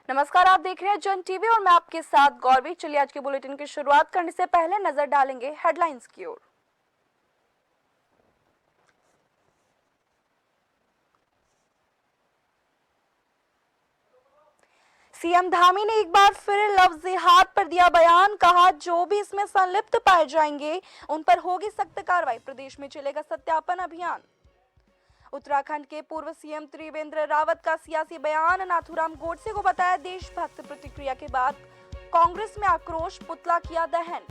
नमस्कार, आप देख रहे हैं जन टीवी और मैं आपके साथ गौरवी। चलिए आज के बुलेटिन की शुरुआत करने से पहले नजर डालेंगे हेडलाइंस की ओर। सीएम धामी ने एक बार फिर लव जिहाद पर दिया बयान। कहा, जो भी इसमें संलिप्त पाए जाएंगे उन पर होगी सख्त कार्रवाई। प्रदेश में चलेगा सत्यापन अभियान। उत्तराखंड के पूर्व सीएम त्रिवेंद्र रावत का सियासी बयान। नाथूराम गोडसे को बताया देशभक्त। प्रतिक्रिया के बाद कांग्रेस में आक्रोश, पुतला किया दहन।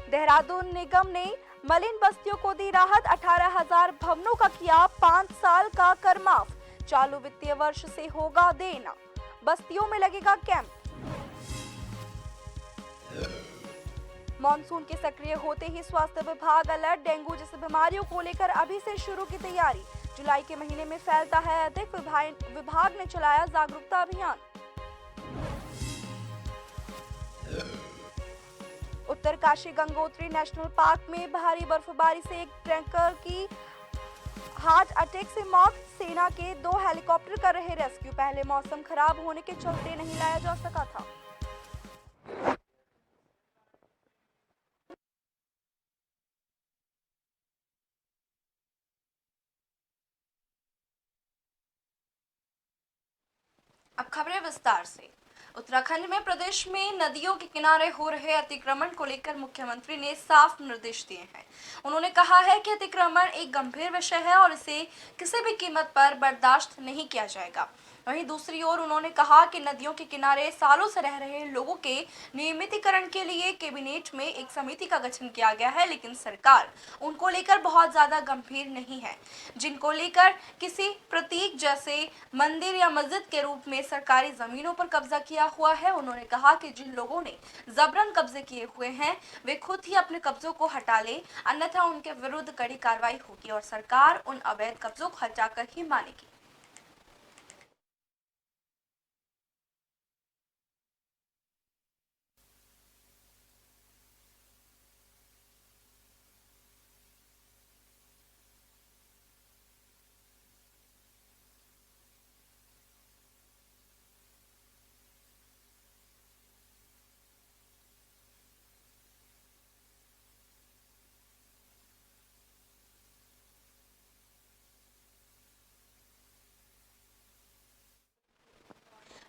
देहरादून निगम ने मलिन बस्तियों को दी राहत। 18,000 भवनों का किया 5 साल का कर माफ। चालू वित्तीय वर्ष से होगा देना। बस्तियों में लगेगा कैंप। मॉनसून के सक्रिय होते ही स्वास्थ्य विभाग अलर्ट। डेंगू जैसी बीमारियों को लेकर अभी से शुरू की तैयारी। जुलाई के महीने में फैलता है अधिक। विभाग ने चलाया जागरूकता अभियान। उत्तरकाशी गंगोत्री नेशनल पार्क में भारी बर्फबारी से एक ट्रैकर की हार्ट अटैक से मौत। सेना के 2 हेलीकॉप्टर कर रहे रेस्क्यू। पहले मौसम खराब होने के चलते नहीं लाया जा सका था। अब खबरें विस्तार से। उत्तराखंड में प्रदेश में नदियों के किनारे हो रहे अतिक्रमण को लेकर मुख्यमंत्री ने साफ निर्देश दिए हैं। उन्होंने कहा है कि अतिक्रमण एक गंभीर विषय है और इसे किसी भी कीमत पर बर्दाश्त नहीं किया जाएगा। वहीं दूसरी ओर उन्होंने कहा कि नदियों के किनारे सालों से रह रहे लोगों के नियमितीकरण के लिए कैबिनेट में एक समिति का गठन किया गया है, लेकिन सरकार उनको लेकर बहुत ज्यादा गंभीर नहीं है। जिनको लेकर किसी प्रतीक जैसे मंदिर या मस्जिद के रूप में सरकारी जमीनों पर कब्जा किया हुआ है। उन्होंने कहा कि जिन लोगों ने जबरन कब्जे किए हुए हैं वे खुद ही अपने कब्जों को हटा ले, अन्यथा उनके विरुद्ध कड़ी कार्रवाई होगी और सरकार उन अवैध कब्जों को हटाकर ही मानेगी।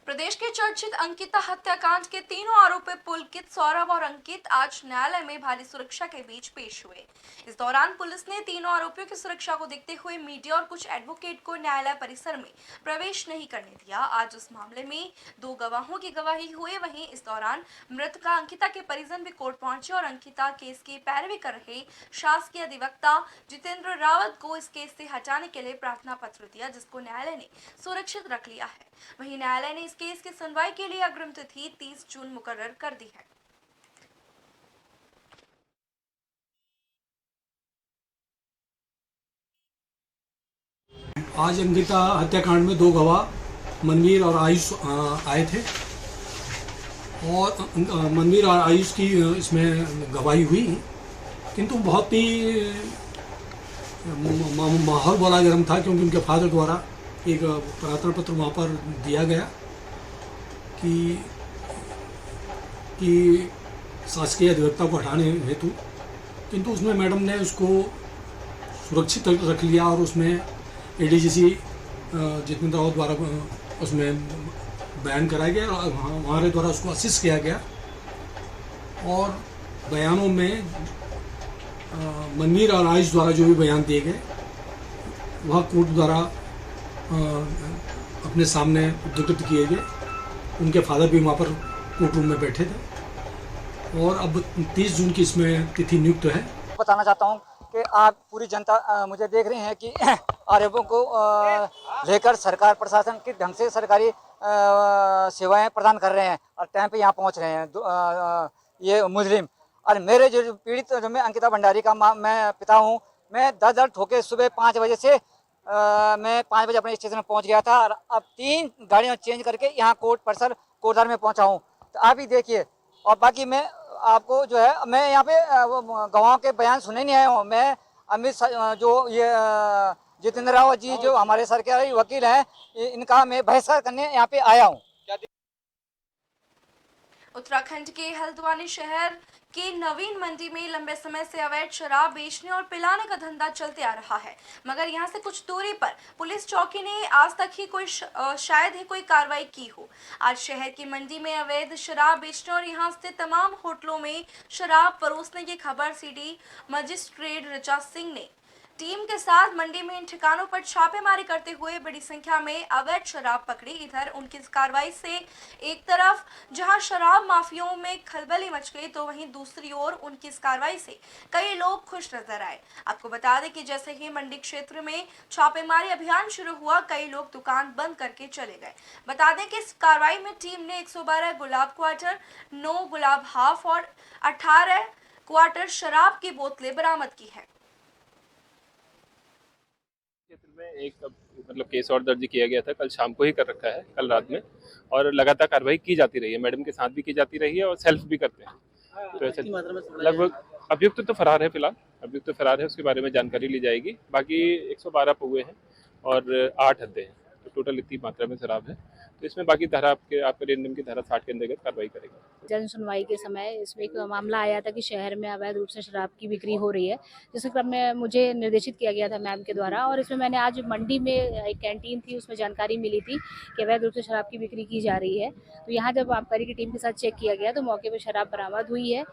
प्रदेश के चर्चित अंकिता हत्याकांड के तीनों आरोपी पुलकित, सौरभ और अंकित आज न्यायालय में भारी सुरक्षा के बीच पेश हुए। इस दौरान पुलिस ने तीनों आरोपियों की सुरक्षा को देखते हुए मीडिया और कुछ एडवोकेट को न्यायालय परिसर में प्रवेश नहीं करने दिया। आज उस मामले में 2 गवाहों की गवाही हुई। वहीं इस दौरान मृतका अंकिता के परिजन भी कोर्ट पहुंचे और अंकिता केस की पैरवी कर रहे शासकीय अधिवक्ता जितेंद्र रावत को इस केस से हटाने के लिए प्रार्थना पत्र दिया, जिसको न्यायालय ने सुरक्षित रख लिया है। वहीं न्यायालय ने इस केस की सुनवाई के लिए अग्रिम तिथि 30 जून मुकर्रर कर दी है। आज अंकिता हत्याकांड में 2 गवाह मनवीर और आयुष आए थे और मनवीर और आयुष की इसमें गवाही हुई, किंतु बहुत ही माहौल बड़ा गर्म था, क्योंकि उनके फादर द्वारा एक प्रार्थना पत्र वहाँ पर दिया गया कि शासकीय अधिवक्ता को हटाने हेतु, किंतु उसमें मैडम ने उसको सुरक्षित रख लिया और उसमें एडीजीसी जितेंद्र रावत द्वारा उसमें बयान कराया गया और हमारे द्वारा उसको असिस्ट किया गया। और बयानों में मनवीर और आयुष द्वारा जो भी बयान दिए गए वह कोर्ट द्वारा अपने सामने उद्धृत किए गए। उनके फादर भी वहाँ पर कोर्ट रूम में बैठे थे और अब 30 जून की इसमें तिथि नियुक्त है। बताना चाहता हूँ कि आप पूरी जनता मुझे देख रहे हैं कि आरोपों को लेकर सरकार प्रशासन किस ढंग से सरकारी सेवाएं प्रदान कर रहे हैं और टाइम पे यहाँ पहुँच रहे हैं ये मुजरिम। और मेरे जो पीड़ित जो मैं अंकिता भंडारी का मैं पिता हूँ, मैं दर ठोके सुबह 5 बजे से मैं 5 बजे अपने स्टेशन में पहुँच गया था और अब 3 गाड़ियाँ चेंज करके यहाँ कोर्ट परिसर कोटद्वार में पहुँचा हूँ। तो आप ही देखिए। और बाकी मैं आपको जो है, मैं यहाँ पे गवाहों के बयान सुने नहीं आया हूँ। मैं अमित जो ये जितेंद्र रावत जी जो हमारे सरकारी वकील हैं, इनका मैं बहिष्कार करने यहाँ पे आया हूँ। उत्तराखंड के हल्द्वानी शहर के नवीन मंडी में लंबे समय से अवैध शराब बेचने और पिलाने का धंधा चलते आ रहा है, मगर यहां से कुछ दूरी पर पुलिस चौकी ने आज तक ही शायद ही कोई कार्रवाई की हो। आज शहर की मंडी में अवैध शराब बेचने और यहां स्थित तमाम होटलों में शराब परोसने की खबर सिटी मजिस्ट्रेट ऋचा सिंह ने टीम के साथ मंडी में इन ठिकानों पर छापेमारी करते हुए बड़ी संख्या में अवैध शराब पकड़ी। इधर उनकी इस कार्रवाई से एक तरफ जहां शराब माफियाओं में खलबली मच गई, तो वहीं दूसरी ओर उनकी इस कार्रवाई से कई लोग खुश नजर आए। आपको बता दें कि जैसे ही मंडी क्षेत्र में छापेमारी अभियान शुरू हुआ, कई लोग दुकान बंद करके चले गए। बता दें कि इस कार्रवाई में टीम ने 112 गुलाब क्वार्टर, 9 गुलाब हाफ और 18 क्वार्टर शराब की बोतलें बरामद की है। क्षेत्र में एक मतलब केस और दर्ज किया गया था, कल शाम को ही कर रखा है, कल रात में, और लगातार कार्रवाई की जाती रही है। मैडम के साथ भी की जाती रही है और सेल्फ भी करते हैं। तो ऐसे लगभग अभियुक्त तो फरार है, फिलहाल अभियुक्त तो फरार है, उसके बारे में जानकारी ली जाएगी। बाकी 112 पौवे हैं और 8 हद्दे हैं, तो टोटल इतनी मात्रा में शराब है। तो इसमें बाकी धारा आपके अधिनियम की धारा 60 के अंतर्गत कार्रवाई करेगी। जन सुनवाई के समय इसमें एक मामला आया था कि शहर में अवैध रूप से शराब की बिक्री हो रही है, जिस क्रम में मुझे निर्देशित किया गया था मैम के द्वारा। और इसमें मैंने आज मंडी में एक कैंटीन थी, उसमें जानकारी मिली थी कि अवैध रूप से शराब की बिक्री की जा रही है। तो यहाँ जब आबकारी की टीम के साथ चेक किया गया तो मौके पर शराब बरामद हुई है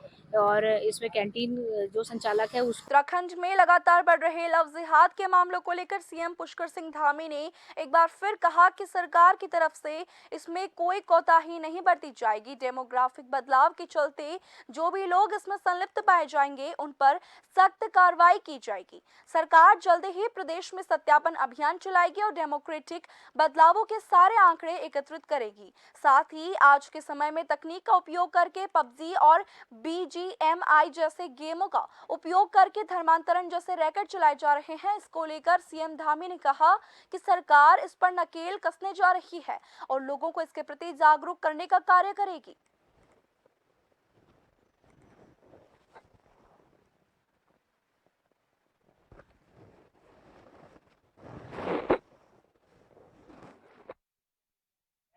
और इसमें कैंटीन जो संचालक है उस उत्तराखंड में लगातार बढ़ रहे लव जिहाद के मामलों को लेकर सीएम पुष्कर सिंह धामी ने एक बार फिर कहा कि सरकार की तरफ से इसमें कोई कोताही नहीं बरती जाएगी। डेमोग्राफिक बदलाव के चलते जो भी लोग इसमें संलिप्त पाए जाएंगे उन पर सख्त कार्रवाई की जाएगी। सरकार जल्द ही प्रदेश में सत्यापन अभियान चलाएगी और डेमोक्रेटिक बदलावों के सारे आंकड़े एकत्रित करेगी। साथ ही आज के समय में तकनीक का उपयोग करके पबजी और BGMI जैसे गेमों का उपयोग करके धर्मांतरण जैसे रैकेट चलाए जा रहे हैं। इसको लेकर सीएम धामी ने कहा कि सरकार इस पर नकेल कसने जा रही है और लोगों को इसके प्रति जागरूक करने का कार्य करेगी।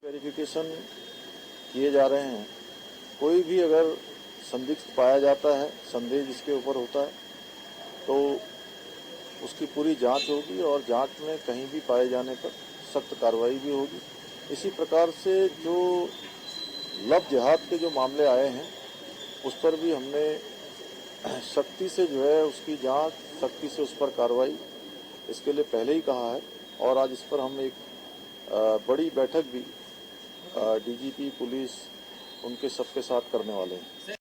वेरिफिकेशन किए जा रहे हैं। कोई भी अगर संदिग्ध पाया जाता है, संदेह जिसके ऊपर होता है, तो उसकी पूरी जांच होगी और जांच में कहीं भी पाए जाने पर सख्त कार्रवाई भी होगी। इसी प्रकार से जो लव जिहाद के जो मामले आए हैं उस पर भी हमने सख्ती से जो है उसकी जांच, सख्ती से उस पर कार्रवाई इसके लिए पहले ही कहा है। और आज इस पर हम एक बड़ी बैठक भी DGP पुलिस उनके सबके साथ करने वाले हैं।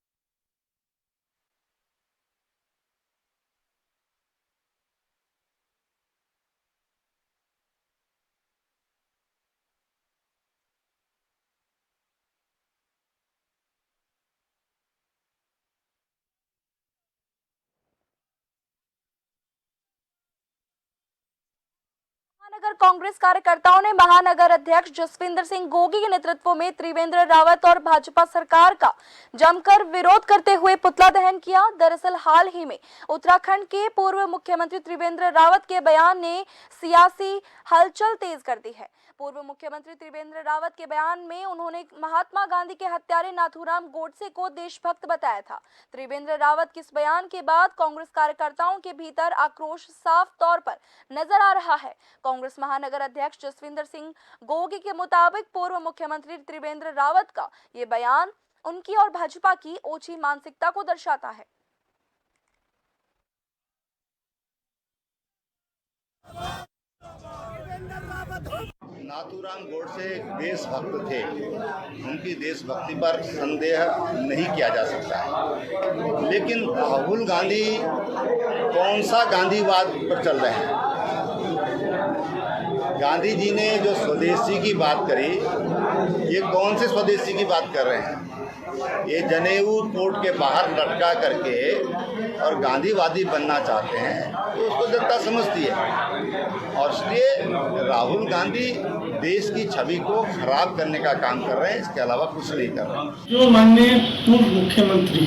महानगर कांग्रेस कार्यकर्ताओं ने महानगर अध्यक्ष जसविंदर सिंह गोगी के नेतृत्व में त्रिवेंद्र रावत और भाजपा सरकार का जमकर विरोध करते हुए पुतला दहन किया। दरअसल हाल ही में उत्तराखंड के पूर्व मुख्यमंत्री त्रिवेंद्र रावत के बयान ने सियासी हलचल तेज कर दी है। पूर्व मुख्यमंत्री त्रिवेंद्र रावत के बयान में उन्होंने महात्मा गांधी के हत्यारे नाथूराम गोडसे को देशभक्त बताया था। त्रिवेंद्र रावत के इस बयान के बाद कांग्रेस कार्यकर्ताओं के भीतर आक्रोश साफ तौर पर नजर आ रहा है। कांग्रेस महानगर अध्यक्ष जसविंदर सिंह गोगी के मुताबिक पूर्व मुख्यमंत्री त्रिवेंद्र रावत का ये बयान उनकी और भाजपा की ओछी मानसिकता को दर्शाता है। नाथूराम गोडसे एक देशभक्त थे, उनकी देशभक्ति पर संदेह नहीं किया जा सकता है। लेकिन राहुल गांधी कौन सा गांधीवाद पर चल रहे हैं? गांधी जी ने जो स्वदेशी की बात करी, ये कौन से स्वदेशी की बात कर रहे हैं? ये जनेऊ कोर्ट के बाहर लटका करके और गांधीवादी बनना चाहते हैं, तो उसको जनता समझती है। और इसलिए राहुल गांधी देश की छवि को खराब करने का काम कर रहे हैं, इसके अलावा कुछ नहीं कर रहे। जो माननीय पूर्व मुख्यमंत्री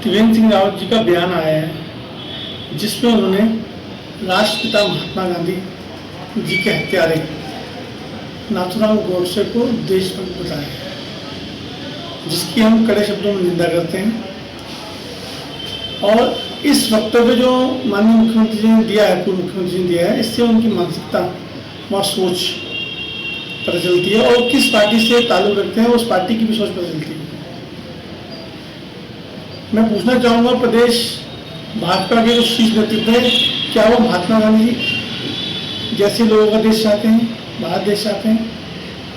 त्रिवेंद्र सिंह रावत जी का बयान आया है, जिसमें उन्होंने राष्ट्रपिता महात्मा गांधी जी के हत्यारे नाथूराम गोडसे को देशभक्त बताया है, जिसकी हम कड़े शब्दों में निंदा करते हैं। और इस वक्तव्य जो माननीय मुख्यमंत्री जी ने दिया है, पूर्व मुख्यमंत्री जी ने दिया है, इससे उनकी मानसिकता और सोच पता चलती है, और किस पार्टी से ताल्लुक रखते हैं उस पार्टी की भी सोच पता चलती है। मैं पूछना चाहूँगा, प्रदेश भाजपा के जो शीर्ष नेतृत्व है, क्या वो महात्मा गांधी जी जैसे लोगों का देश चाहते हैं, भारत देश चाहते हैं?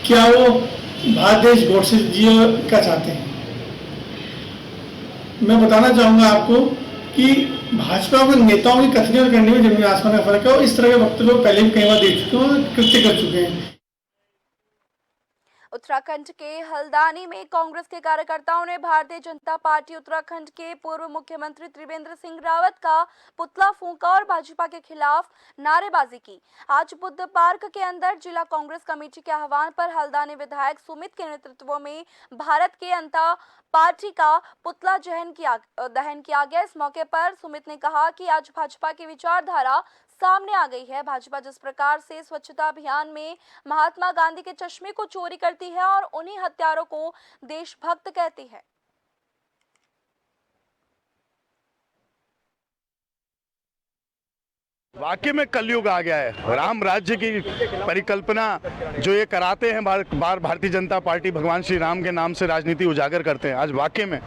क्या वो भारत देश गोडसे जी का चाहते हैं? मैं बताना चाहूँगा आपको कि भाजपा के नेताओं की कथनी और करने में जमीन आसमान का फर्क है, और इस तरह के वक्तव्य पहले भी कई बार दे चुके हैं और कृत्य कर चुके हैं। उत्तराखंड के हल्द्वानी में कांग्रेस के कार्यकर्ताओं ने भारतीय जनता पार्टी उत्तराखंड के पूर्व मुख्यमंत्री त्रिवेंद्र सिंह रावत का पुतला फूंका और भाजपा के खिलाफ नारेबाजी की। आज बुद्ध पार्क के अंदर जिला कांग्रेस कमेटी के आह्वान पर हल्द्वानी विधायक सुमित के नेतृत्व में भारत के जनता पार्टी का पुतला दहन किया गया। इस मौके पर सुमित ने कहा कि आज भाजपा की विचारधारा सामने आ गई है। भाजपा जिस प्रकार से स्वच्छता अभियान में महात्मा गांधी के चश्मे को चोरी करती है और उन्हीं हत्यारों को देशभक्त कहती है। वाकई में कलयुग आ गया है। राम राज्य की परिकल्पना जो ये कराते हैं बार भारतीय जनता पार्टी, भगवान श्री राम के नाम से राजनीति उजागर करते हैं। आज वाकई में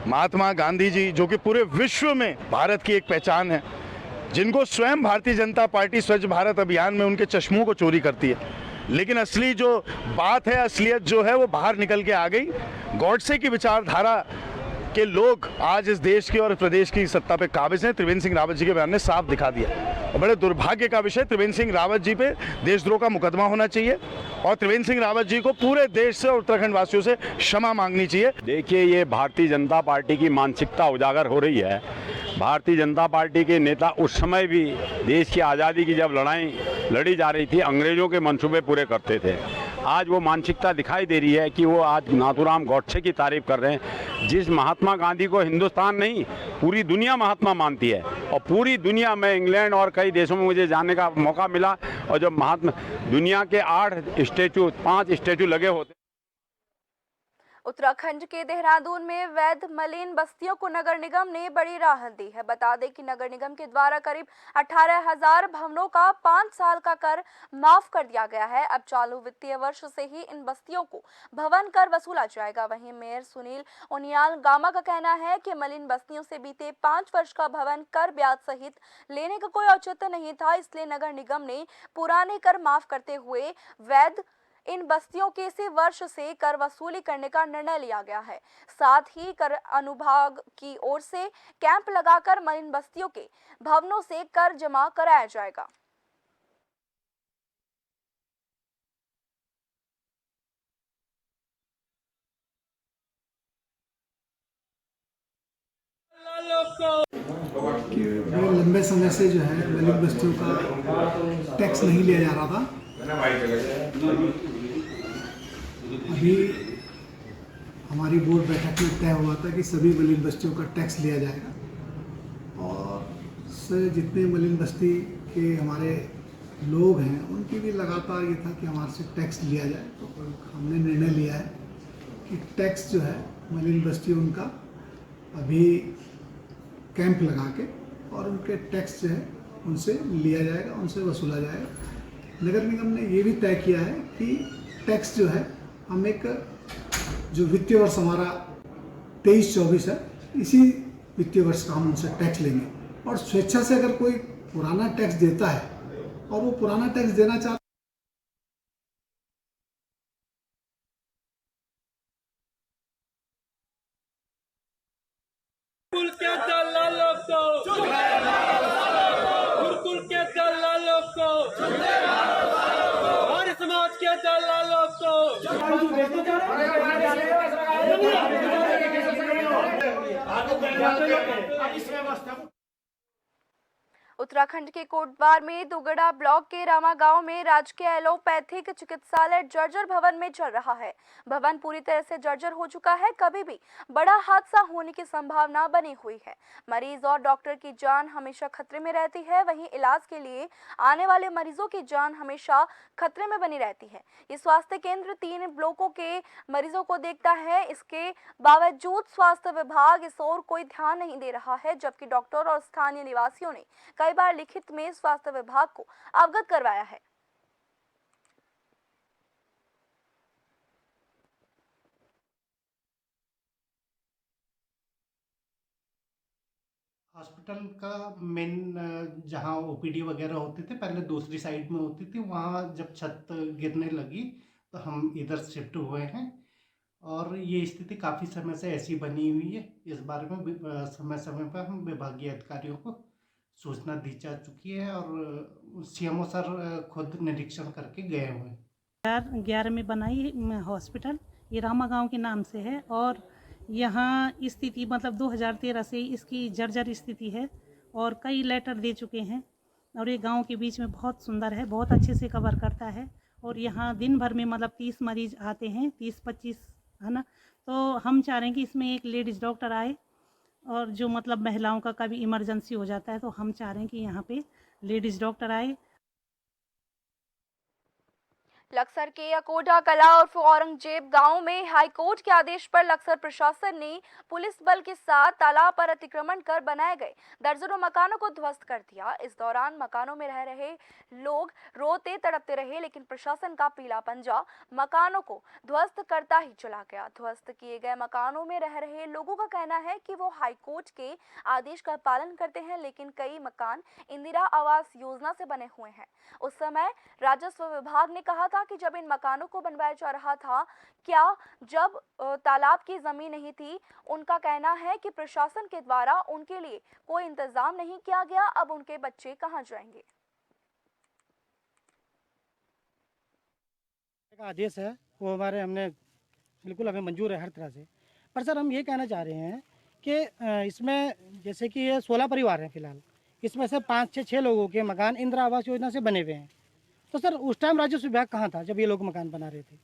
महात्मा गांधी जी, जो कि पूरे विश्व में भारत की एक पहचान है, जिनको स्वयं भारतीय जनता पार्टी स्वच्छ भारत अभियान में उनके चश्मों को चोरी करती है, लेकिन असली जो बात है, असलियत जो है वो बाहर निकल के आ गई। गॉडसे की विचारधारा के लोग आज इस देश के और प्रदेश की सत्ता पे काबिज हैं। त्रिवेंद्र सिंह रावत जी के बयान ने साफ दिखा दिया। और बड़े दुर्भाग्य का विषय, त्रिवेंद्र सिंह रावत जी पे देशद्रोह का मुकदमा होना चाहिए और त्रिवेंद्र सिंह रावत जी को पूरे देश से और उत्तराखंड वासियों से क्षमा मांगनी चाहिए। देखिए, ये भारतीय जनता पार्टी की मानसिकता उजागर हो रही है। भारतीय जनता पार्टी के नेता उस समय भी देश की आज़ादी की जब लड़ाई लड़ी जा रही थी, अंग्रेजों के मंसूबे पूरे करते थे। आज वो मानसिकता दिखाई दे रही है कि वो आज नाथूराम गोडसे की तारीफ कर रहे हैं, जिस महात्मा गांधी को हिंदुस्तान नहीं पूरी दुनिया महात्मा मानती है। और पूरी दुनिया में, इंग्लैंड और कई देशों में मुझे जाने का मौका मिला, और जब महात्मा दुनिया के 5 स्टैचू लगे होते। उत्तराखंड के देहरादून में वैध मलिन बस्तियों को नगर निगम ने बड़ी राहत दी है। बता दें कि नगर निगम के द्वारा करीब 18,000 भवनों का 5 साल का कर माफ कर दिया गया है। अब चालू वित्तीय वर्ष से ही इन बस्तियों को भवन कर वसूला जाएगा। वहीं मेयर सुनील उनियाल गामा का कहना है कि मलिन बस्तियों से बीते 5 वर्ष का भवन कर ब्याज सहित लेने का कोई औचित्य नहीं था, इसलिए नगर निगम ने पुराने कर माफ करते हुए वैध इन बस्तियों के इसी वर्ष से कर वसूली करने का निर्णय लिया गया है। साथ ही कर अनुभाग की ओर से कैंप लगाकर मलिन बस्तियों के भवनों से कर जमा कराया जाएगा। कि बड़े लंबे समय से जो है मलिन बस्तियों का टैक्स नहीं लिया जा रहा था। अभी हमारी बोर्ड बैठक में तय हुआ था कि सभी मलिन बस्तियों का टैक्स लिया जाएगा, और जितने मलिन बस्ती के हमारे लोग हैं उनकी भी लगातार ये था कि हमारे से टैक्स लिया जाए। तो हमने निर्णय लिया है कि टैक्स जो है मलिन बस्ती उनका अभी कैंप लगा के और उनके टैक्स जो है उनसे लिया जाएगा, उनसे वसूला जाएगा। नगर निगम ने ये भी तय किया है कि टैक्स जो है हम एक जो वित्तीय वर्ष हमारा 23-24 है, इसी वित्तीय वर्ष का हम उनसे टैक्स लेंगे। और स्वेच्छा से अगर कोई पुराना टैक्स देता है और वो पुराना टैक्स देना चाहता उत्तराखंड के कोटद्वार में दुगड़ा ब्लॉक के रामा गांव में राजकीय एलोपैथिक चिकित्सालय जर्जर भवन में चल रहा है। भवन पूरी तरह से जर्जर हो चुका है। कभी भी बड़ा हादसा होने की संभावना बनी हुई है। मरीज और डॉक्टर की जान हमेशा खतरे में रहती है। वहीं इलाज के लिए आने वाले मरीजों की जान हमेशा खतरे में बनी रहती है। ये स्वास्थ्य केंद्र 3 ब्लॉकों के मरीजों को देखता है। इसके बावजूद स्वास्थ्य विभाग इस ओर कोई ध्यान नहीं दे रहा है, जबकि डॉक्टर और स्थानीय निवासियों ने कई बार लिखित में स्वास्थ्य विभाग को अवगत करवाया है। हॉस्पिटल का मेन जहाँ ओपीडी वगैरह होते थे पहले दूसरी साइड में होती थी, वहाँ जब छत गिरने लगी तो हम इधर शिफ्ट हुए हैं और ये स्थिति काफ़ी समय से ऐसी बनी हुई है। इस बारे में समय समय पर हम विभागीय अधिकारियों को सूचना दी जा चुकी है और सीएमओ सर खुद निरीक्षण करके गए हुए हैं। 2011 में बनाई हॉस्पिटल, ये रामा गांव के नाम से है और यहाँ स्थिति मतलब 2013 से इसकी जर्जर स्थिति है और कई लेटर दे चुके हैं और ये गांव के बीच में बहुत सुंदर है, बहुत अच्छे से कवर करता है और यहाँ दिन भर में मतलब 30 मरीज आते हैं, 30-25 है ना। तो हम चाह रहे हैं कि इसमें एक लेडीज़ डॉक्टर आए और जो मतलब महिलाओं का कभी इमरजेंसी हो जाता है तो हम चाह रहे हैं कि यहाँ पे लेडीज़ डॉक्टर आए। लक्सर के अकोटा कला और औरंगजेब गांव में हाईकोर्ट के आदेश पर लक्सर प्रशासन ने पुलिस बल के साथ तालाब पर अतिक्रमण कर बनाए गए दर्जनों मकानों को ध्वस्त कर दिया। इस दौरान मकानों में रह रहे लोग रोते तड़पते रहे, लेकिन प्रशासन का पीला पंजा मकानों को ध्वस्त करता ही चला गया। ध्वस्त किए गए मकानों में रह रहे लोगों का कहना है कि वो हाईकोर्ट के आदेश का पालन करते हैं, लेकिन कई मकान इंदिरा आवास योजना से बने हुए हैं। उस समय राजस्व विभाग ने कहा था कि जब इन मकानों को बनवाया जा रहा था, क्या जब तालाब की जमीन नहीं थी, उनका कहना है कि प्रशासन के द्वारा उनके लिए कोई इंतजाम नहीं किया गया। अब उनके बच्चे कहां जाएंगे? आदेश है वो हमने बिल्कुल हमें मंजूर है हर तरह से, पर सर हम ये कहना चाह रहे हैं कि इसमें जैसे कि ये 16 परिवार हैं फिलहाल, इसमें से 5 से 6 लोगों के मकान इंदिरा आवास योजना से बने हुए हैं। तो सर उस टाइम राजस्व विभाग कहाँ था जब ये लोग मकान बना रहे थे?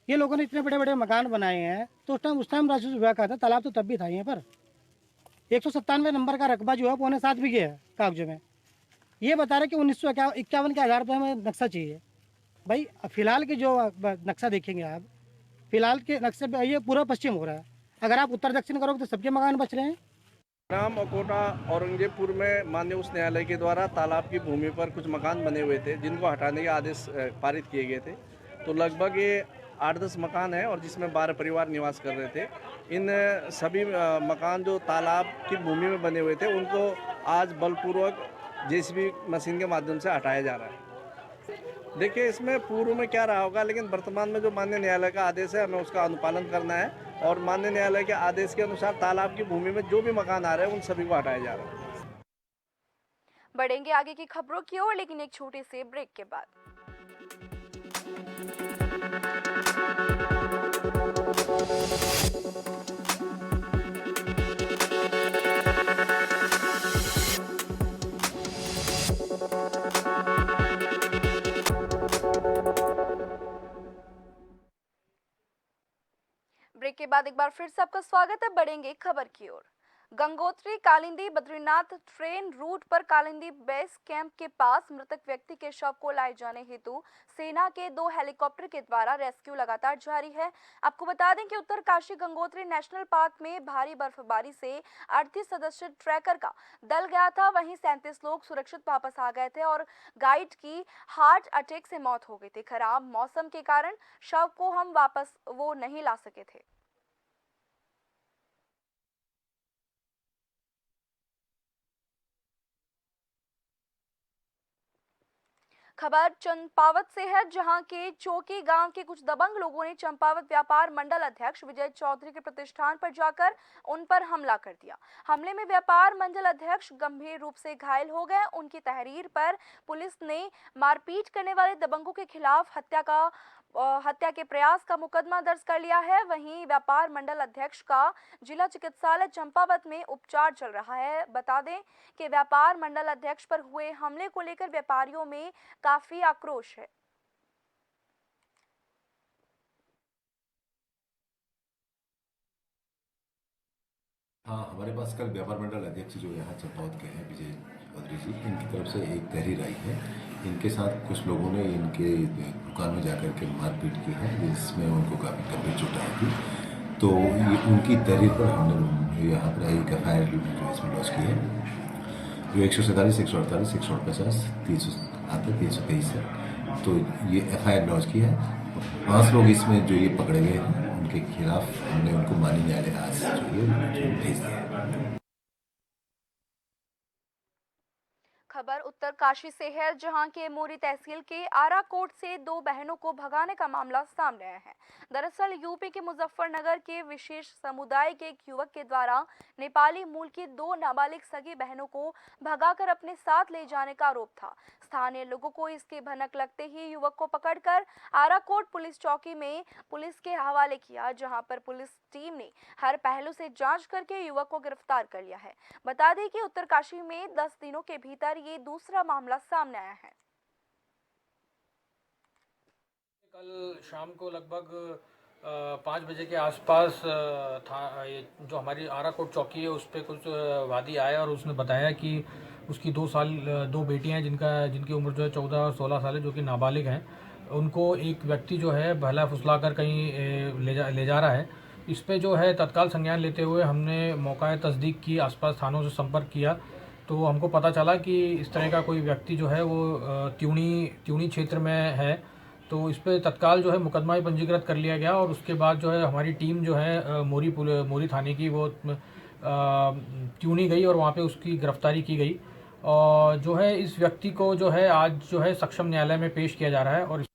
ये लोगों ने इतने बड़े बड़े मकान बनाए हैं तो उस टाइम राजस्व विभाग कहाँ था? तालाब तो तब भी था यहाँ पर। 197 नंबर का रकबा जो है 6.25 बीघे है कागजों में। ये बता रहे कि 1951 के आधार पर हमें नक्शा चाहिए। भाई फिलहाल के जो नक्शा देखेंगे आप, फिलहाल के नक्शे पे ये पूरा पश्चिम हो रहा है। अगर आप उत्तर दक्षिण करोगे तो सबके मकान बच रहे हैं। ग्राम अकोटा औरंगजेबपुर में माननीय उच्च न्यायालय के द्वारा तालाब की भूमि पर कुछ मकान बने हुए थे जिनको हटाने के आदेश पारित किए गए थे। तो लगभग ये 8-10 मकान हैं और जिसमें 12 परिवार निवास कर रहे थे। इन सभी मकान जो तालाब की भूमि में बने हुए थे उनको आज बलपूर्वक जेसीबी मशीन के माध्यम से हटाया जा रहा है। देखिए इसमें पूर्व में क्या रहा होगा, लेकिन वर्तमान में जो माननीय न्यायालय का आदेश है हमें उसका अनुपालन करना है और माननीय न्यायालय के आदेश के अनुसार तालाब की भूमि में जो भी मकान आ रहे हैं उन सभी को हटाया जा रहा है। बढ़ेंगे आगे की खबरों की ओर, लेकिन एक छोटे से ब्रेक के बाद। ब्रेक के बाद एक बार फिर से आपका स्वागत है। बढ़ेंगे खबर की ओर। गंगोत्री कालिंदी बद्रीनाथ ट्रेन रूट पर कालिंदी बेस कैंप के पास मृतक व्यक्ति के शव को लाए जाने हेतु सेना के 2 हेलीकॉप्टर के द्वारा रेस्क्यू लगातार जारी है। आपको बता दें कि उत्तरकाशी गंगोत्री नेशनल पार्क में भारी बर्फबारी से 38 सदस्य ट्रैकर का दल गया था। वहीं 37 लोग सुरक्षित वापस आ गए थे और गाइड की हार्ट अटैक से मौत हो गई थी। खराब मौसम के कारण शव को हम वापस वो नहीं ला सके थे। खबर चंपावत से है, जहां के चौकी गांव के कुछ दबंग लोगों ने चंपावत व्यापार मंडल अध्यक्ष विजय चौधरी के प्रतिष्ठान पर जाकर उन पर हमला कर दिया। हमले में व्यापार मंडल अध्यक्ष गंभीर रूप से घायल हो गए। उनकी तहरीर पर पुलिस ने मारपीट करने वाले दबंगों के खिलाफ हत्या का हत्या के प्रयास का मुकदमा दर्ज कर लिया है। वहीं व्यापार मंडल अध्यक्ष का जिला चिकित्सालय चंपावत में उपचार चल रहा है। बता दें कि व्यापार मंडल अध्यक्ष पर हुए हमले को लेकर व्यापारियों में काफी आक्रोश है। हाँ, हमारे पास कल व्यापार मंडल अध्यक्ष जो यहाँ चंपावत के हैं विजय चौधरी जी, इनकी तरफ से एक तहरीर आई है। इनके साथ कुछ लोगों ने इनके दुकान में जाकर के मारपीट की है, जिसमें उनको काफ़ी गंभीर चोट आई थी। तो ये उनकी तहरीर पर हमने यहाँ पर एक FIR जो इसमें लॉन्च की है, जो 147, 148, 150, 323 है। तो ये FIR लॉन्च की है। 5 लोग इसमें जो ये पकड़े गए हैं, उनके खिलाफ हमने उनको माननीय न्यायालय आज जो है भेज दिया। खबर उत्तरकाशी से है, जहां के मोरी तहसील के आराकोट से 2 बहनों को भगाने का मामला सामने आया है। दरअसल यूपी के मुजफ्फरनगर के विशेष समुदाय के एक युवक के द्वारा नेपाली मूल की 2 नाबालिग सगी बहनों को भगाकर अपने साथ ले जाने का आरोप था। स्थानीय लोगों को इसकी भनक लगते ही युवक को पकड़कर आराकोट पुलिस चौकी में पुलिस के हवाले किया, जहां पर पुलिस टीम ने हर पहलू से जांच करके युवक को गिरफ्तार कर लिया है। बता दें कि उत्तरकाशी में 10 दिनों के भीतर ये दूसरा मामला सामने आया है। कल शाम को लगभग 5 बजे के आसपास था, ये जो हमारी आराकोट चौकी है उस पर कुछ वादी आया और उसने बताया कि उसकी 2 बेटियां हैं, जिनकी उम्र जो है 14 और 16 साल है, जो कि नाबालिग हैं। उनको एक व्यक्ति जो है बहला फुसला कर कहीं ले जा रहा है। इस पे जो है तत्काल संज्ञान लेते हुए हमने मौका तस्दीक की, आसपास थानों से संपर्क किया, तो हमको पता चला कि इस तरह का कोई व्यक्ति जो है वो त्यूणी क्षेत्र में है। तो इस पर तत्काल जो है मुकदमा ही पंजीकृत कर लिया गया और उसके बाद जो है हमारी टीम जो है मोरी थाने की वो त्यूणी गई और वहाँ पे उसकी गिरफ्तारी की गई। और जो है इस व्यक्ति को जो है आज जो है सक्षम न्यायालय में पेश किया जा रहा है। और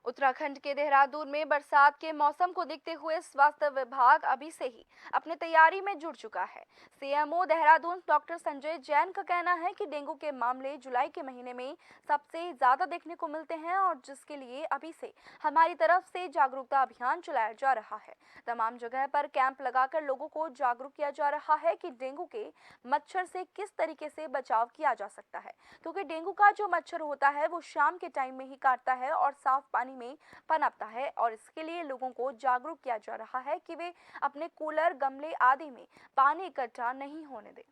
उत्तराखंड के देहरादून में बरसात के मौसम को देखते हुए स्वास्थ्य विभाग अभी से ही अपनी तैयारी में जुट चुका है। CMO देहरादून डॉक्टर संजय जैन का कहना है कि डेंगू के मामले जुलाई के महीने में सबसे ज्यादा देखने को मिलते हैं और जिसके लिए अभी से हमारी तरफ से जागरूकता अभियान चलाया जा रहा है। तमाम जगह पर कैंप लगाकर लोगों को जागरूक किया जा रहा है कि डेंगू के मच्छर से किस तरीके से बचाव किया जा सकता है, क्योंकि डेंगू का जो मच्छर होता है वो शाम के टाइम में ही काटता है और साफ पानी में पनपता है। और इसके लिए लोगों को जागरूक किया जा रहा है कि वे अपने कूलर, गमले आदि में पानी इकट्ठा नहीं होने दें।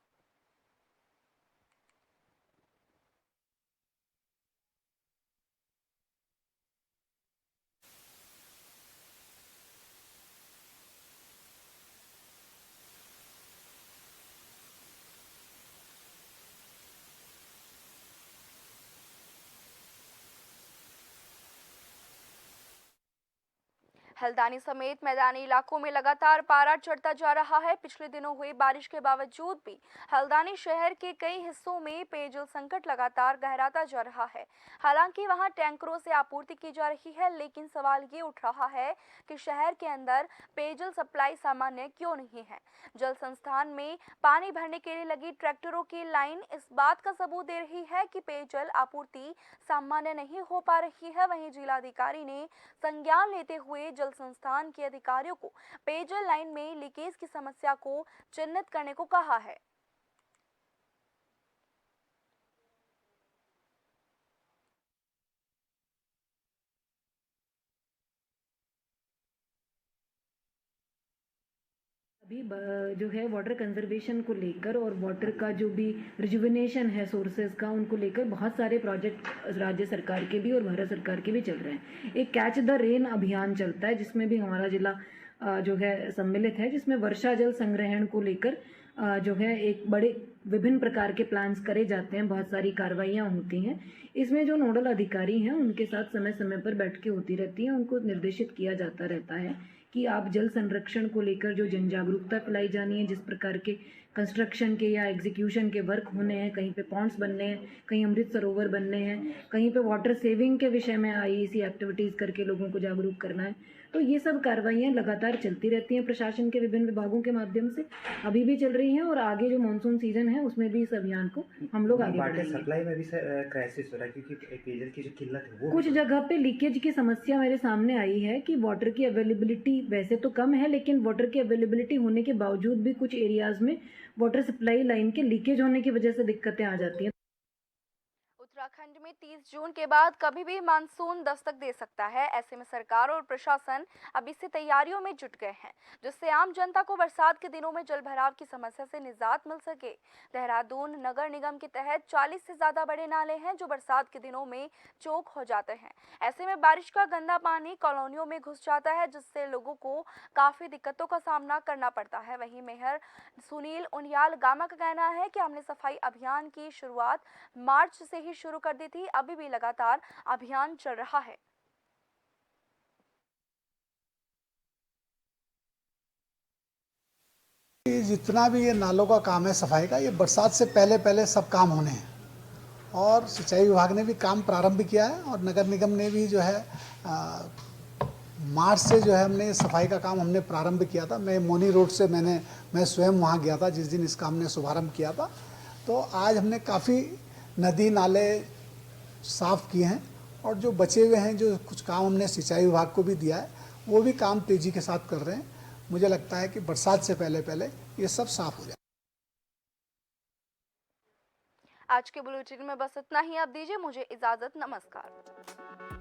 हल्द्वानी समेत मैदानी इलाकों में लगातार पारा चढ़ता जा रहा है। पिछले दिनों हुई बारिश के बावजूद भी हल्द्वानी शहर के कई हिस्सों में पेयजल संकट लगातार गहराता जा रहा है। हालांकि वहां टैंकरों से आपूर्ति की जा रही है, लेकिन सवाल ये उठ रहा है कि शहर के अंदर पेयजल सप्लाई सामान्य क्यों नहीं है। जल संस्थान में पानी भरने के लिए लगी ट्रैक्टरों की लाइन इस बात का सबूत दे रही है कि पेयजल आपूर्ति सामान्य नहीं हो पा रही है। वहीं जिलाधिकारी ने संज्ञान लेते हुए जल संस्थान के अधिकारियों को पेयजल लाइन में लीकेज की समस्या को चिन्हित करने को कहा है। अभी जो है वाटर कंजर्वेशन को लेकर और वाटर का जो भी रिजुविनेशन है सोर्सेज का, उनको लेकर बहुत सारे प्रोजेक्ट राज्य सरकार के भी और भारत सरकार के भी चल रहे हैं। एक कैच द रेन अभियान चलता है जिसमें भी हमारा जिला जो है सम्मिलित है, जिसमें वर्षा जल संग्रहण को लेकर जो है एक बड़े विभिन्न प्रकार के प्लान्स करे जाते हैं, बहुत सारी कार्रवाइयाँ होती हैं। इसमें जो नोडल अधिकारी हैं उनके साथ समय समय पर बैठकें होती रहती हैं, उनको निर्देशित किया जाता रहता है कि आप जल संरक्षण को लेकर जो जन जागरूकता फैलाई जानी है, जिस प्रकार के कंस्ट्रक्शन के या एग्जीक्यूशन के वर्क होने हैं, कहीं पे पॉन्ड्स बनने हैं, कहीं अमृत सरोवर बनने हैं, कहीं पे वाटर सेविंग के विषय में आईईसी एक्टिविटीज़ करके लोगों को जागरूक करना है। तो ये सब कार्रवाइयाँ लगातार चलती रहती हैं प्रशासन के विभिन्न विभागों के माध्यम से, अभी भी चल रही हैं और आगे जो मानसून सीजन है उसमें भी इस अभियान को हम लोग आगे बढ़ाएंगे। सप्लाई में भी क्राइसिस हो रहा है क्योंकि पेयजल की जो किल्लत है वो कुछ जगह पे लीकेज की समस्या मेरे सामने आई है कि वाटर की अवेलेबिलिटी वैसे तो कम है, लेकिन वाटर की अवेलेबिलिटी होने के बावजूद भी कुछ एरियाज में वाटर सप्लाई लाइन के लीकेज होने की वजह से दिक्कतें आ जाती हैं। उत्तराखंड में 30 जून के बाद कभी भी मानसून दस्तक दे सकता है। ऐसे में सरकार और प्रशासन अब इससे तैयारियों में जुट गए हैं, जिससे आम जनता को बरसात के दिनों में जलभराव की समस्या से निजात मिल सके। देहरादून नगर निगम के तहत 40 से ज्यादा बड़े नाले हैं जो बरसात के दिनों में चौक हो जाते हैं। ऐसे में बारिश का गंदा पानी कॉलोनियों में घुस जाता है, जिससे लोगों को काफी दिक्कतों का सामना करना पड़ता है। वहीं मेयर सुनील उनियाल गामा का कहना है कि हमने सफाई अभियान की शुरुआत मार्च से ही शुरू कर दी थी, अभी भी लगातार अभियान चल रहा है। जितना भी ये नालों का काम है सफाई का, ये बरसात से पहले पहले सब काम होने हैं और सिंचाई विभाग ने भी काम प्रारंभ किया है और नगर निगम ने भी जो है मार्च से जो है हमने सफाई का काम हमने प्रारंभ किया था। मैं मोनी रोड से मैं स्वयं वहाँ गया था जिस दिन इसका हमने शुभारंभ किया था। तो आज हमने काफ़ी नदी नाले साफ़ किए हैं और जो बचे हुए हैं, जो कुछ काम हमने सिंचाई विभाग को भी दिया है, वो भी काम तेज़ी के साथ कर रहे हैं। मुझे लगता है कि बरसात से पहले पहले ये सब साफ हो जाए। आज के बुलेटिन में बस इतना ही। आप दीजिए मुझे इजाजत। नमस्कार।